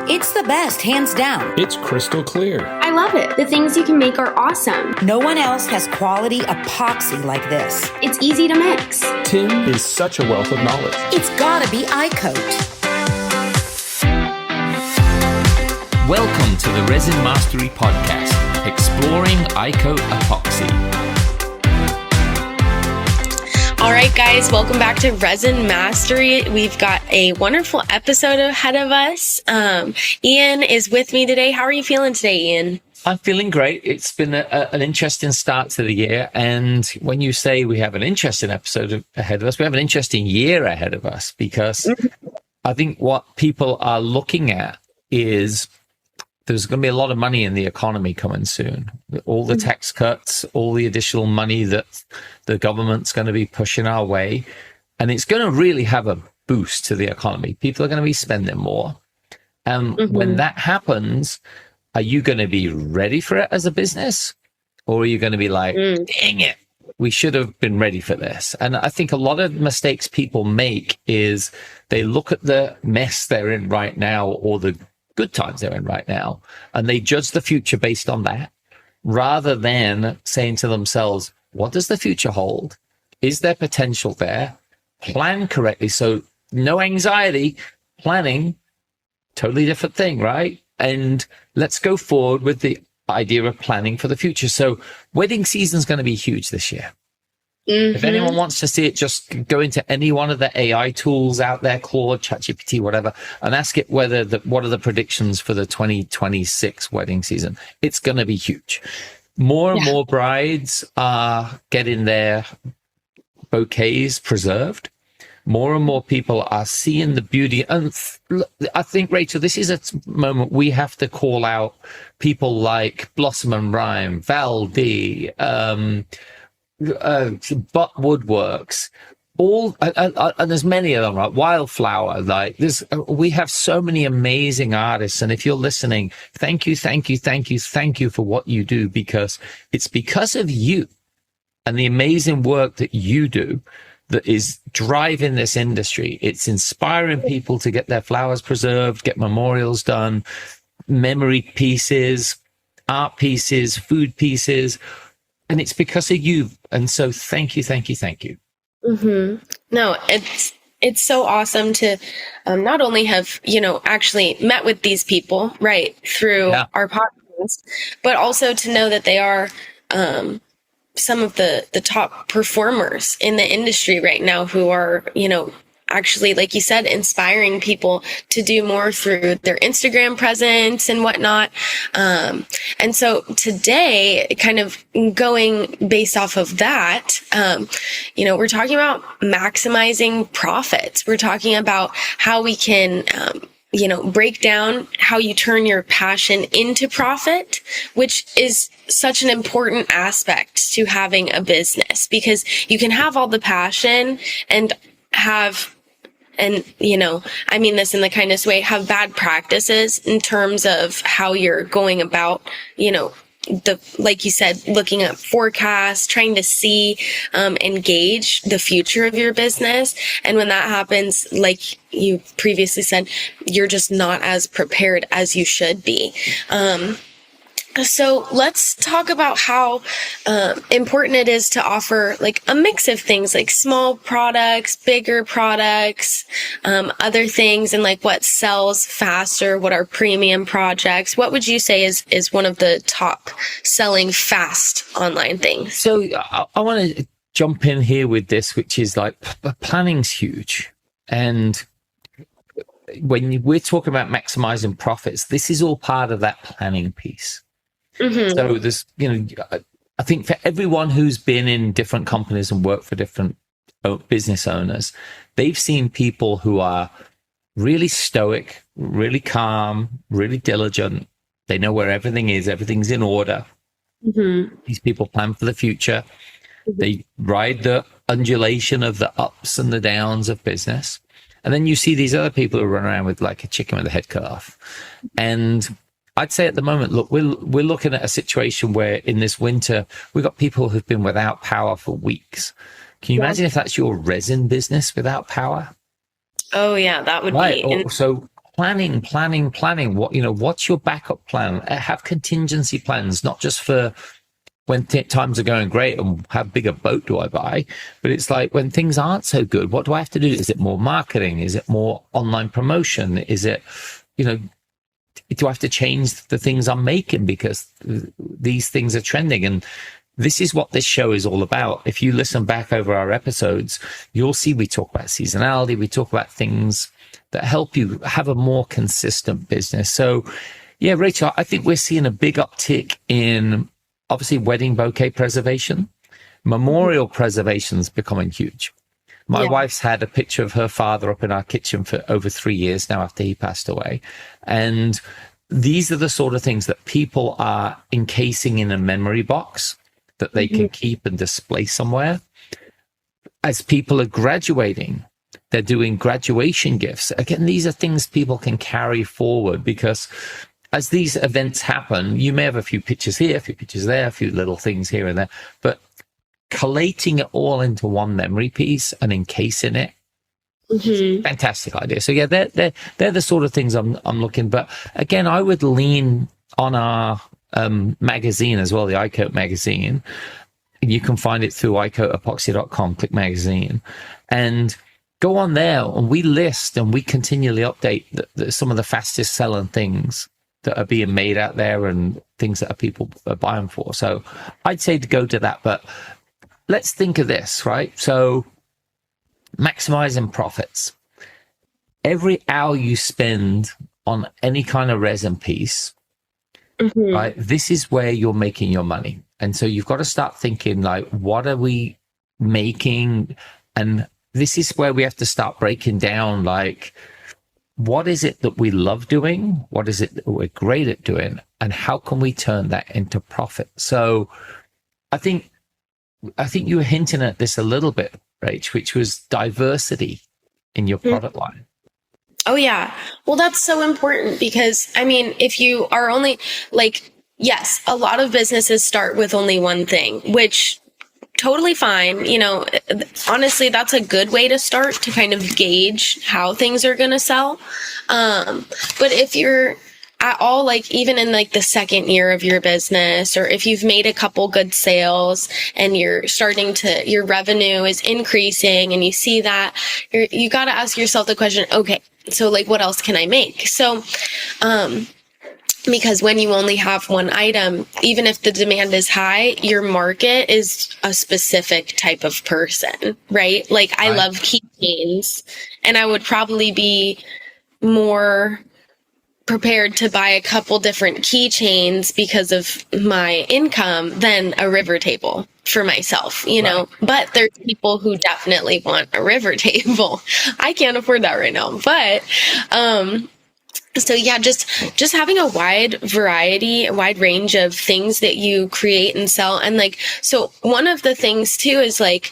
It's the best, hands down. It's crystal clear. I love it. The things you can make are awesome. No one else has quality epoxy like this. It's easy to mix. Tim is such a wealth of knowledge. It's gotta be iCoat. Welcome to the Resin Mastery podcast, exploring iCoat epoxy. All right, guys, welcome back to Resin Mastery. We've got a wonderful episode ahead of us. Ian is with me today. How are you feeling today, Ian? I'm feeling great. It's been an interesting start to the year. And when you say we have an interesting episode ahead of us, we have an interesting year ahead of us, because I think what people are looking at is there's going to be a lot of money in the economy coming soon. All the tax cuts, all the additional money that the government's going to be pushing our way. And it's going to really have a boost to the economy. People are going to be spending more. And when that happens, are you going to be ready for it as a business? Or are you going to be like, dang it, we should have been ready for this? And I think a lot of mistakes people make is they look at the mess they're in right now, or the good times they're in right now, and they judge the future based on that, rather than saying to themselves, what does the future hold? Is there potential there? Plan correctly. So no anxiety. Planning, totally different thing, right? And let's go forward with the idea of planning for the future. So wedding season is going to be huge this year. If anyone wants to see it, just go into any one of the AI tools out there, Claude, ChatGPT, whatever, and ask it what are the predictions for the 2026 wedding season. It's going to be huge. More and more brides are getting their bouquets preserved. More and more people are seeing the beauty. And I think, Rachel, this is a moment we have to call out people like Blossom and Rhyme, Val D, Butt Woodworks, all, and there's many of them, right? Wildflower, like this. We have so many amazing artists, and if you're listening, thank you for what you do, because it's because of you and the amazing work that you do that is driving this industry. It's inspiring people to get their flowers preserved, get memorials done, memory pieces, art pieces, food pieces. And it's because of you. And so thank you. No, it's so awesome to not only have, actually met with these people, right, through our podcast, but also to know that they are some of the top performers in the industry right now who are, actually, like you said, inspiring people to do more through their Instagram presence and whatnot. And so today, kind of going based off of that, we're talking about maximizing profits. We're talking about how we can, break down how you turn your passion into profit, which is such an important aspect to having a business, because you can have all the passion and I mean this in the kindest way, have bad practices in terms of how you're going about, like you said, looking at forecasts, trying to see and gauge the future of your business. And when that happens, like you previously said, you're just not as prepared as you should be. So let's talk about how important it is to offer like a mix of things, like small products, bigger products, other things, and like what sells faster, what are premium projects. What would you say is one of the top selling fast online things? So I want to jump in here with this, which is like planning's huge. And when we're talking about maximizing profits, this is all part of that planning piece. So there's, I think for everyone who's been in different companies and worked for different business owners, they've seen people who are really stoic, really calm, really diligent. They know where everything is. Everything's in order. These people plan for the future. They ride the undulation of the ups and the downs of business. And then you see these other people who run around with like a chicken with a head cut off. And I'd say at the moment, look, we're looking at a situation where in this winter, we've got people who've been without power for weeks. Can you imagine if that's your resin business without power? Oh, yeah, that would be. So planning. What's your backup plan? Have contingency plans, not just for when times are going great and how big a boat do I buy, but it's like when things aren't so good, what do I have to do? Is it more marketing? Is it more online promotion? Is it, do I have to change the things I'm making because these things are trending? And this is what this show is all about. If you listen back over our episodes, you'll see we talk about seasonality. We talk about things that help you have a more consistent business. So yeah, Rachel, I think we're seeing a big uptick in obviously wedding bouquet preservation. Memorial preservation is becoming huge. My wife's had a picture of her father up in our kitchen for over 3 years now after he passed away. And these are the sort of things that people are encasing in a memory box that they can keep and display somewhere. As people are graduating, they're doing graduation gifts. Again, these are things people can carry forward because as these events happen, you may have a few pictures here, a few pictures there, a few little things here and there, but collating it all into one memory piece and encasing it, fantastic idea. So yeah, they're the sort of things I'm looking. But again, I would lean on our magazine as well, the iCoat magazine. You can find it through iCoatEpoxy.com, click magazine, and go on there. And we list and we continually update some of the fastest selling things that are being made out there and things that people are buying for. So I'd say to go to that. But let's think of this, right? So maximizing profits. Every hour you spend on any kind of resin piece, right? This is where you're making your money. And so you've got to start thinking like, what are we making? And this is where we have to start breaking down, like, what is it that we love doing? What is it that we're great at doing? And how can we turn that into profit? So I think you were hinting at this a little bit, Rach, which was diversity in your product line. Oh, yeah. Well, that's so important because, I mean, if you are only like, yes, a lot of businesses start with only one thing, which totally fine. Honestly, that's a good way to start to kind of gauge how things are going to sell. But if you're at all, like even in like the second year of your business, or if you've made a couple good sales and you're starting to, your revenue is increasing and you see that, you got to ask yourself the question, okay, so like, what else can I make? So, because when you only have one item, even if the demand is high, your market is a specific type of person, right? Like I love keychains, and I would probably be more prepared to buy a couple different keychains because of my income than a river table for myself, know, but there's people who definitely want a river table. I can't afford that right now, but, so yeah, just having a wide variety, a wide range of things that you create and sell. And like, so one of the things too is like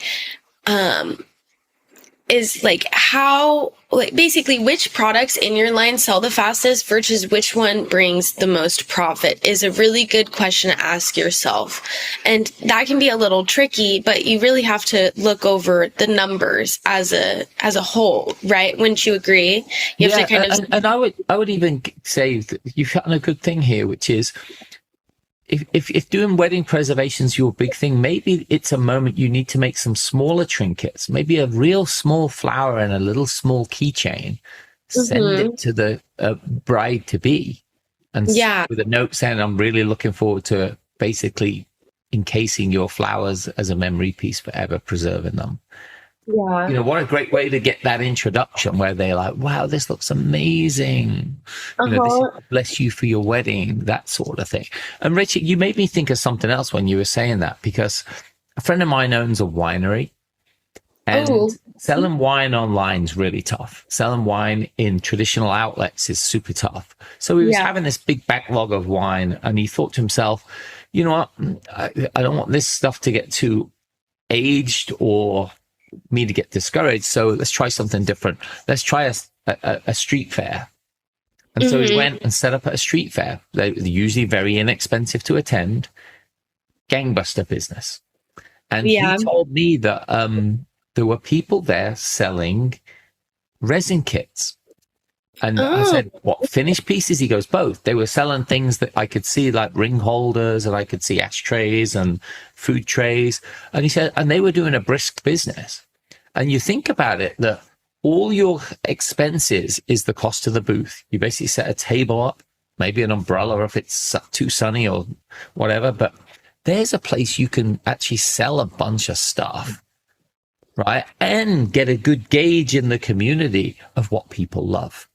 how, like basically which products in your line sell the fastest versus which one brings the most profit is a really good question to ask yourself. And that can be a little tricky, but you really have to look over the numbers as a whole, right? Wouldn't you agree? You have to kind of, and I would even say that you've gotten a good thing here, which is if doing wedding preservation's your big thing, maybe it's a moment you need to make some smaller trinkets, maybe a real small flower and a little small keychain, send it to the bride to be, and with a note saying, I'm really looking forward to basically encasing your flowers as a memory piece forever, preserving them. Yeah. What a great way to get that introduction where they're like, wow, this looks amazing. This is bless you for your wedding, that sort of thing. And Richard, you made me think of something else when you were saying that, because a friend of mine owns a winery, and selling wine online is really tough. Selling wine in traditional outlets is super tough. So he was having this big backlog of wine, and he thought to himself, you know what, I don't want this stuff to get too aged or me to get discouraged, so let's try something different. Let's try a street fair. And so he went and set up at a street fair. They're usually very inexpensive to attend, gangbuster business. And he told me that there were people there selling resin kits. And I said, what, finished pieces? He goes, both. They were selling things that I could see, like ring holders, and I could see ashtrays and food trays. And he said, and they were doing a brisk business. And you think about it, that all your expenses is the cost of the booth. You basically set a table up, maybe an umbrella if it's too sunny or whatever. But there's a place you can actually sell a bunch of stuff, right? And get a good gauge in the community of what people love.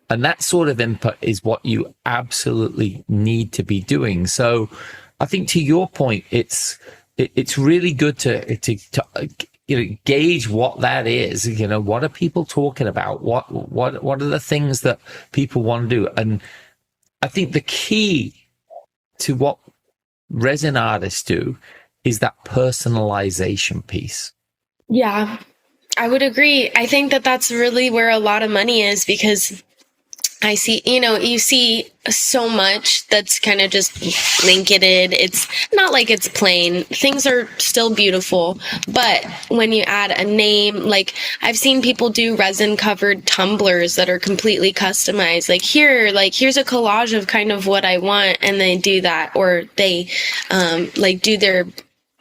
And that sort of input is what you absolutely need to be doing. So I think, to your point, it's really good to gauge what that is. What are people talking about? What are the things that people want to do? And I think the key to what resin artists do is that personalization piece. Yeah, I would agree. I think that that's really where a lot of money is, because I see, you see so much that's kind of just blanketed. It's not like it's plain. Things are still beautiful. But when you add a name, like I've seen people do resin covered tumblers that are completely customized. Here's a collage of kind of what I want. And they do that, or they do their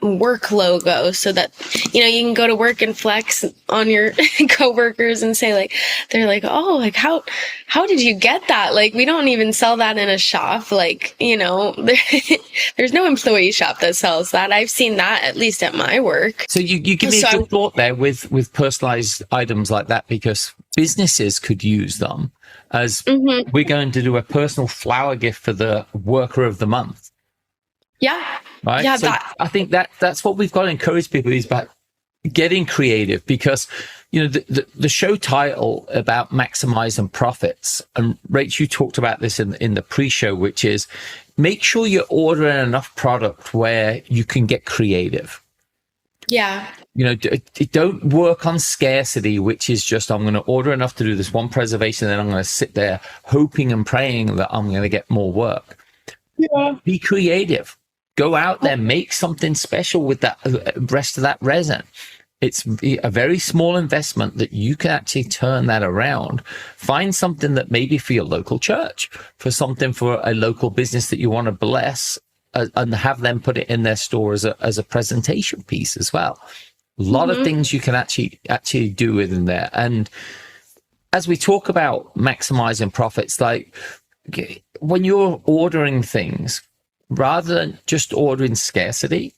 work logo so that you can go to work and flex on your coworkers and say they're like, oh, like how did you get that? Like, we don't even sell that in a shop. There's no employee shop that sells that. I've seen that, at least at my work. So you give me a good thought there with personalized items like that, because businesses could use them as we're going to do a personal flower gift for the worker of the month. Yeah. Right. Yeah, so I think that's what we've got to encourage people, is about getting creative, because the show title about maximizing profits, and Rach, you talked about this in the pre-show, which is make sure you're ordering enough product where you can get creative. Yeah. Don't work on scarcity, which is just, I'm going to order enough to do this one preservation, then I'm going to sit there hoping and praying that I'm going to get more work. Yeah. Be creative. Go out there, make something special with that rest of that resin. It's a very small investment that you can actually turn that around. Find something that maybe for your local church, for something for a local business that you want to bless, and have them put it in their store as a presentation piece as well. A lot of things you can actually do within there. And as we talk about maximizing profits, like when you're ordering things, rather than just ordering scarcity,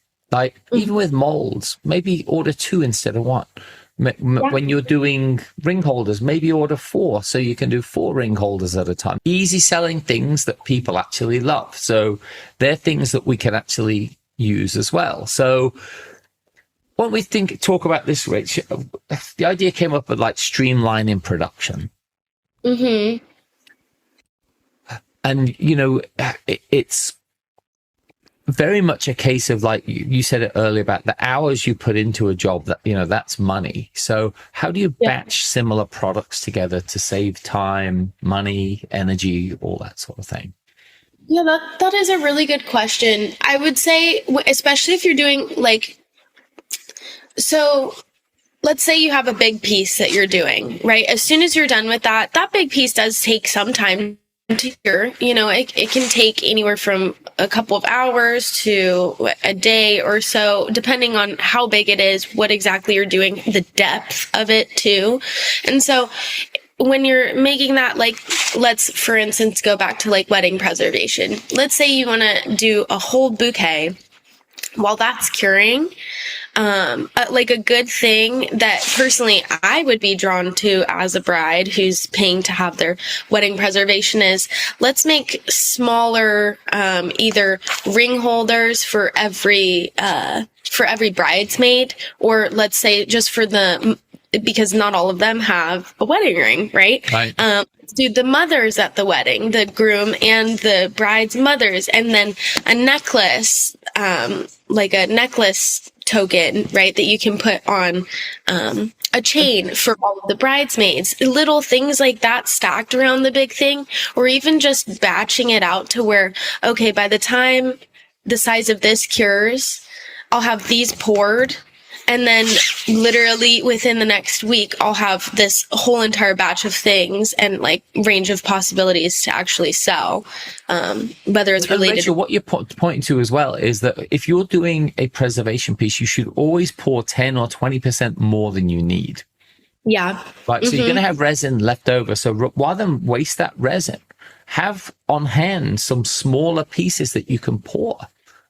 even with molds, maybe order 2 instead of 1. When you're doing ring holders, maybe order 4 so you can do 4 ring holders at a time. Easy selling things that people actually love. So they're things that we can actually use as well. So when we talk about this, Rich, the idea came up of streamlining production. Mm-hmm. And, it's very much a case of, like you said it earlier, about the hours you put into a job, that that's money. So how do you batch similar products together to save time, money, energy, all that sort of thing? Yeah, that is a really good question. I would say, especially if you're doing so let's say you have a big piece that you're doing, right? As soon as you're done with that big piece does take some time to cure. It can take anywhere from a couple of hours to a day or so, depending on how big it is, what exactly you're doing, the depth of it too. And so when you're making that, let's, for instance, go back to wedding preservation. Let's say you want to do a whole bouquet. While that's curing, a good thing that personally I would be drawn to as a bride who's paying to have their wedding preservation is, let's make smaller, either ring holders for every bridesmaid, or let's say just for because not all of them have a wedding ring, right? Right. Do the mothers at the wedding, the groom and the bride's mothers, and then a necklace, like a necklace token, right, that you can put on a chain for all of the bridesmaids. Little things like that stacked around the big thing, or even just batching it out to where, okay, by the time the size of this cures, I'll have these poured, And then literally within the next week, I'll have this whole entire batch of things and like range of possibilities to actually sell. Whether it's related. Rachel, what you're pointing to as well is that if you're doing a preservation piece, you should always pour 10 or 20% more than you need. Yeah. Right. So you're going to have resin left over. So rather than waste that resin, have on hand some smaller pieces that you can pour.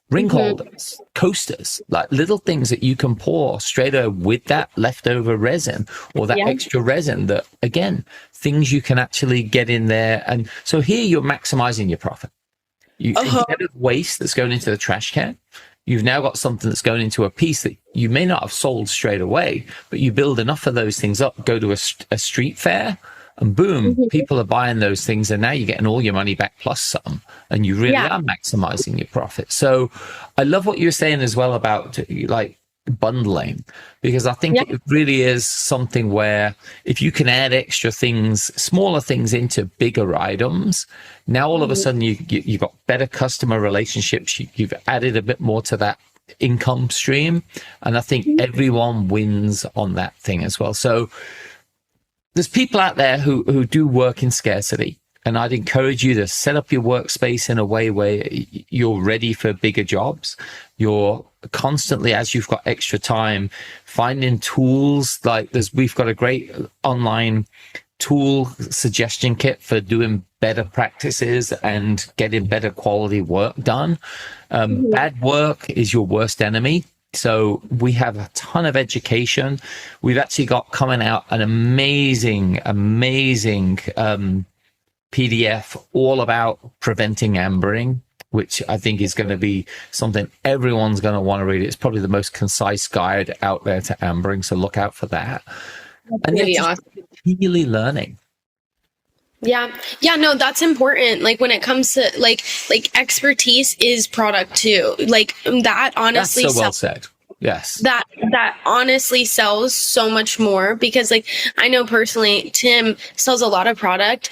Ring holders, coasters, like little things that you can pour straight over with that leftover resin or that extra resin that, again, things you can actually get in there. And so here you're maximizing your profit. Instead of waste that's going into the trash can, you've now got something that's going into a piece that you may not have sold straight away, but you build enough of those things up, go to a street fair, and boom, people are buying those things, and now you're getting all your money back plus some, and you really are maximizing your profit. So I love what you're saying as well about like bundling, because I think it really is something where if you can add extra things, smaller things into bigger items, now all of a sudden you've got better customer relationships. You've added a bit more to that income stream, and I think everyone wins on that thing as well. So there's people out there who do work in scarcity, and I'd encourage you to set up your workspace in a way where you're ready for bigger jobs. You're constantly, as you've got extra time, finding tools. Like we've got a great online tool suggestion kit for doing better practices and getting better quality work done. Bad work is your worst enemy. So we have a ton of education. We've actually got coming out an amazing PDF all about preventing ambering, which I think is going to be something everyone's going to want to read. It's probably the most concise guide out there to ambering, so look out for that. And really just awesome. Really learning. Yeah, no, that's important. Like when it comes to like expertise is product too. Like that honestly. That's so well said. Yes. That honestly sells so much more, because like I know personally, Tim sells a lot of product.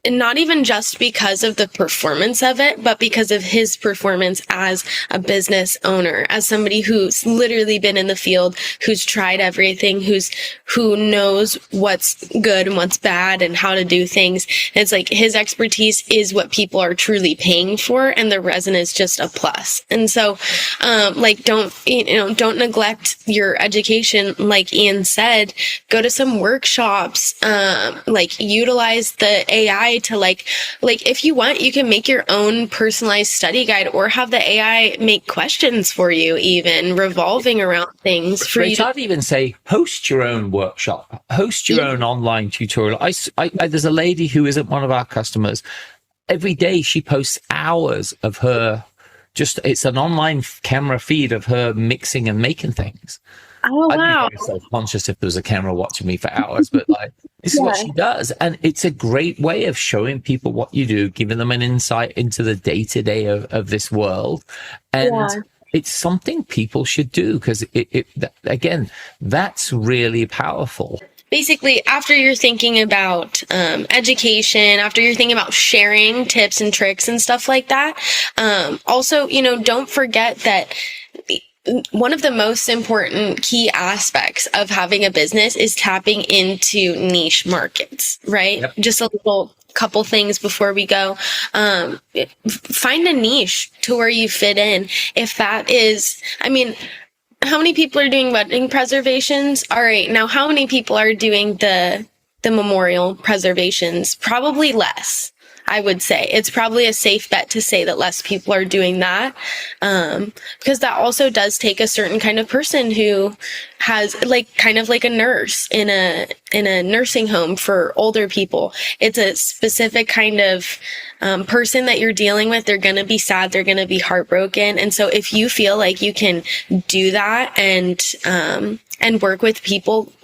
And not even just because of the performance of it, but because of his performance as a business owner, as somebody who's literally been in the field, who's tried everything, who knows what's good and what's bad and how to do things. And it's like his expertise is what people are truly paying for, and the resin is just a plus. And so, like don't neglect your education. Like Ian said, go to some workshops, like utilize the AI to like if you want, you can make your own personalized study guide or have the AI make questions for you, even revolving around things for you. I'd even say host your own workshop, host your own online tutorial. There's a lady who isn't one of our customers. Every day she posts hours of her, it's an online camera feed of her mixing and making things. Oh, wow. I'd be very self-conscious if there was a camera watching me for hours, but like this is what she does. And it's a great way of showing people what you do, giving them an insight into the day-to-day of this world. And it's something people should do, because again, that's really powerful. Basically, after you're thinking about education, after you're thinking about sharing tips and tricks and stuff like that, also, don't forget that one of the most important key aspects of having a business is tapping into niche markets, right? Yep. Just a little couple things before we go. Find a niche to where you fit in. If that is, how many people are doing wedding preservations? All right. Now, how many people are doing the memorial preservations? Probably less. I would say it's probably a safe bet to say that less people are doing that, because that also does take a certain kind of person who has kind of like a nurse in a nursing home for older people. It's a specific kind of person that you're dealing with. They're going to be sad. They're going to be heartbroken. And so if you feel like you can do that and work with people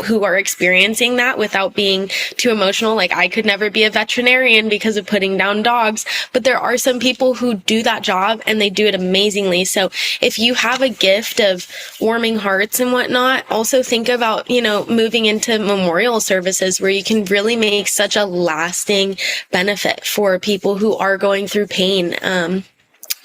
who are experiencing that without being too emotional. Like I could never be a veterinarian because of putting down dogs, but there are some people who do that job and they do it amazingly. So if you have a gift of warming hearts and whatnot, also think about, moving into memorial services where you can really make such a lasting benefit for people who are going through pain.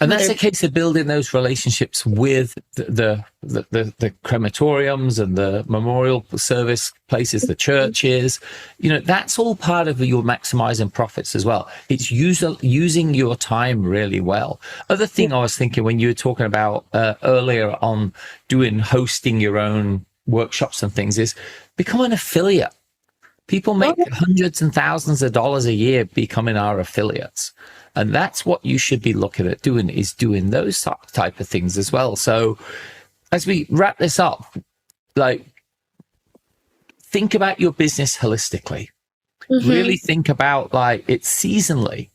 And that's a case of building those relationships with the crematoriums and the memorial service places, the churches. That's all part of your maximizing profits as well. It's using your time really well. Other thing I was thinking when you were talking about earlier on hosting your own workshops and things is become an affiliate. People make hundreds and thousands of dollars a year becoming our affiliates. And that's what you should be looking at doing, is doing those type of things as well. So as we wrap this up, think about your business holistically. Really think about it seasonally.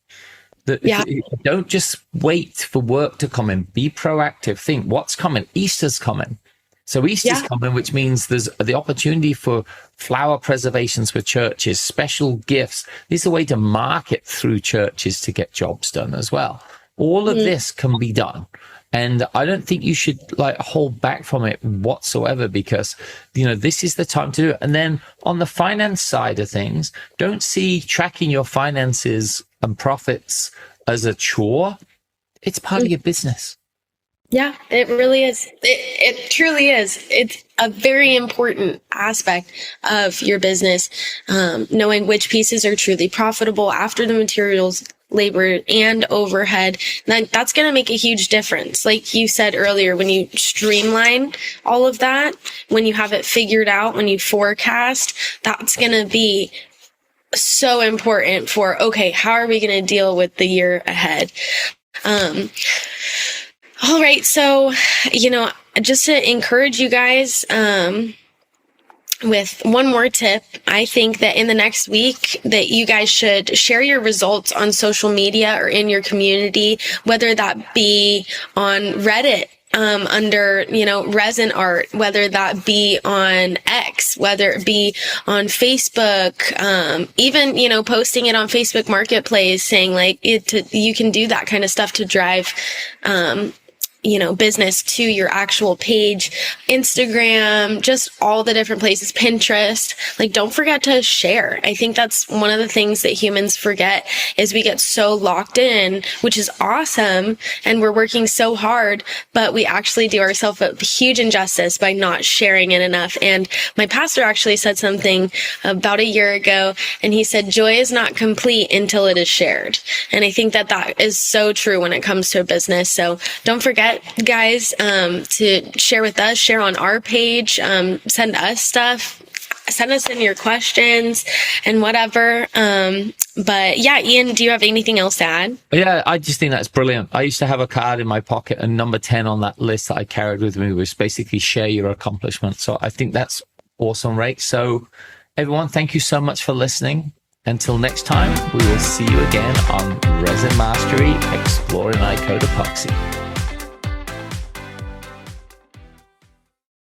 Don't just wait for work to come in. Be proactive. Think what's coming. Easter's coming. So Easter's coming, which means there's the opportunity for flower preservations for churches, special gifts. There's a way to market through churches to get jobs done as well. All of this can be done. And I don't think you should hold back from it whatsoever, because, this is the time to do it. And then on the finance side of things, don't see tracking your finances and profits as a chore. It's part of your business. Yeah, it really is. It truly is. It's a very important aspect of your business, knowing which pieces are truly profitable after the materials, labor, and overhead. That's going to make a huge difference. Like you said earlier, when you streamline all of that, when you have it figured out, when you forecast, that's going to be so important for, okay, how are we going to deal with the year ahead? All right. So, just to encourage you guys, with one more tip, I think that in the next week that you guys should share your results on social media or in your community, whether that be on Reddit, under, resin art, whether that be on X, whether it be on Facebook, even, posting it on Facebook Marketplace, saying you can do that kind of stuff to drive, business to your actual page, Instagram, just all the different places, Pinterest. Don't forget to share. I think that's one of the things that humans forget, is we get so locked in, which is awesome. And we're working so hard, but we actually do ourselves a huge injustice by not sharing it enough. And my pastor actually said something about a year ago, and he said, joy is not complete until it is shared. And I think that is so true when it comes to a business. So don't forget, guys, to share with us, share on our page, send us stuff, send us in your questions and whatever. But yeah, Ian, do you have anything else to add? Yeah, I just think that's brilliant. I used to have a card in my pocket, and number 10 on that list that I carried with me was basically share your accomplishments. So I think that's awesome, right? So everyone, thank you so much for listening. Until next time, we will see you again on Resin Mastery, exploring iCode Epoxy.